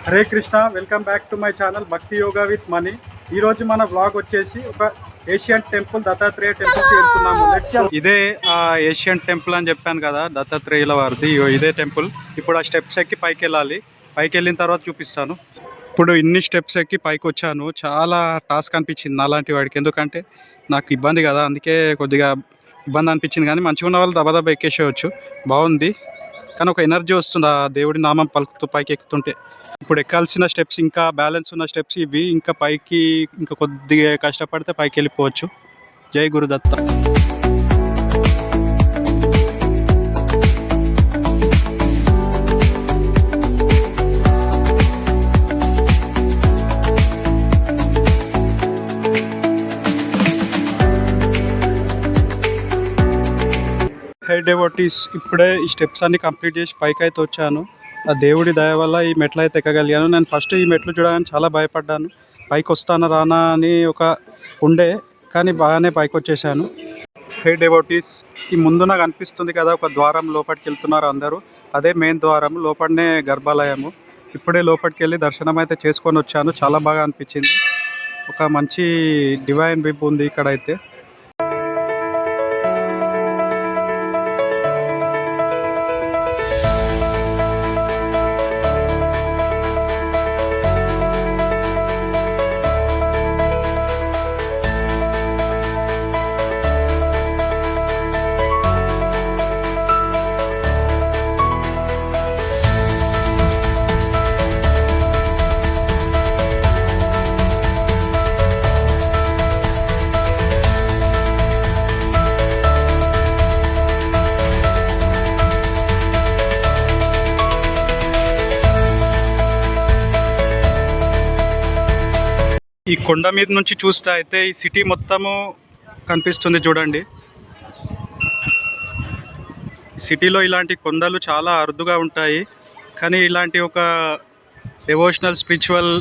Hare Krishna, welcome back to my channel భక్తి yoga with money. ఈరోజు మన వ్లాగ్ వచ్చేసి ఒక ఏషియన్ టెంపుల్, దత్తాత్రేయ టెంపుల్కి వెళ్తున్నాము. ఇదే ఏషియన్ టెంపుల్ అని చెప్పాను కదా, దత్తాత్రేయుల వారిది. ఇదే టెంపుల్. ఇప్పుడు ఆ స్టెప్స్ ఎక్కి పైకి వెళ్ళాలి. పైకి వెళ్ళిన తర్వాత చూపిస్తాను. ఇప్పుడు ఇన్ని స్టెప్స్ ఎక్కి పైకి వచ్చాను. చాలా టాస్క్ అనిపించింది అలాంటి వాడికి, ఎందుకంటే నాకు ఇబ్బంది కదా, అందుకే కొద్దిగా ఇబ్బంది అనిపించింది. కానీ మంచిగా ఉన్న వాళ్ళు దబదబ ఎక్కేసేయచ్చు. బాగుంది, కానీ ఒక ఎనర్జీ వస్తుంది ఆ దేవుడి నామం పలుకుతూ పైకి ఎక్కుతుంటే. ఇప్పుడు ఎక్కాల్సిన స్టెప్స్, ఇంకా బ్యాలెన్స్ ఉన్న స్టెప్స్ ఇవి. ఇంకా పైకి ఇంకా కొద్దిగా కష్టపడితే పైకి వెళ్ళిపోవచ్చు. జై గురుదత్త. హై డెవోటీస్, ఇప్పుడే ఈ స్టెప్స్ అన్ని కంప్లీట్ చేసి పైకి అయితే వచ్చాను. ఆ దేవుడి దయ వల్ల ఈ మెట్లు అయితే ఎక్కగలిగాను. నేను ఫస్ట్ ఈ మెట్లు చూడగానే చాలా భయపడ్డాను. పైకి వస్తానా రానా అని ఉండే, కానీ బాగానే పైకి వచ్చేసాను. హై డెవోటీస్, ఈ ముందు నాకు అనిపిస్తుంది కదా ఒక ద్వారం, లోపలికి వెళ్తున్నారు అందరూ. అదే మెయిన్ ద్వారం, లోపలనే గర్భాలయము. ఇప్పుడే లోపలికి వెళ్ళి దర్శనం అయితే చేసుకొని వచ్చాను. చాలా బాగా అనిపించింది. ఒక మంచి డివైన్ విబ్ ఉంది ఇక్కడైతే. ఈ కొండ మీద నుంచి చూస్తే అయితే ఈ సిటీ మొత్తము కనిపిస్తుంది చూడండి. సిటీలో ఇలాంటి కొండలు చాలా అరుదుగా ఉంటాయి, కానీ ఇలాంటి ఒక డివోషనల్ స్పిరిచువల్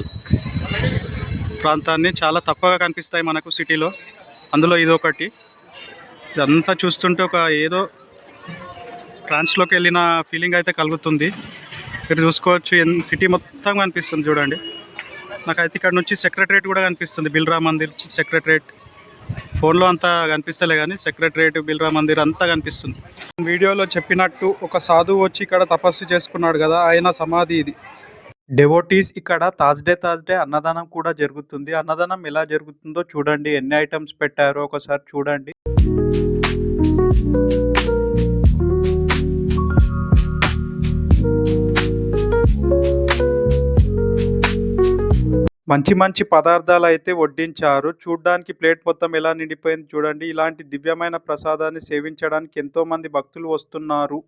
ప్రాంతాన్ని చాలా తక్కువగా కనిపిస్తాయి మనకు సిటీలో. అందులో ఇదొకటి. ఇదంతా చూస్తుంటే ఒక ఏదో ట్రాన్స్లోకి వెళ్ళిన ఫీలింగ్ అయితే కలుగుతుంది. మీరు చూసుకోవచ్చు, సిటీ మొత్తం కనిపిస్తుంది చూడండి. నాకైతే ఇక్కడ నుంచి సెక్రటరేట్ కూడా కనిపిస్తుంది, బిల్రా మందిర్ సెక్రటరేట్. ఫోన్లో అంతా కనిపిస్తలే కానీ సెక్రటరేట్, బిల్రా మందిర్ అంతా కనిపిస్తుంది. వీడియోలో చెప్పినట్టు ఒక సాధువు వచ్చి ఇక్కడ తపస్సు చేసుకున్నాడు కదా, ఆయన సమాధి ఇది. డెవోటీస్, ఇక్కడ థర్స్డే అన్నదానం కూడా జరుగుతుంది. అన్నదానం ఎలా జరుగుతుందో చూడండి. ఎన్ని ఐటమ్స్ పెట్టారో ఒకసారి చూడండి. మంచి మంచి పదార్థాలు అయితే వడ్డించారు. చూడ్డానికి ప్లేట్ మొత్తం ఎలా నిండిపోయింది చూడండి. ఇలాంటి దివ్యమైన ప్రసాదాన్ని సేవించడానికి ఎంతో మంది భక్తులు వస్తున్నారు.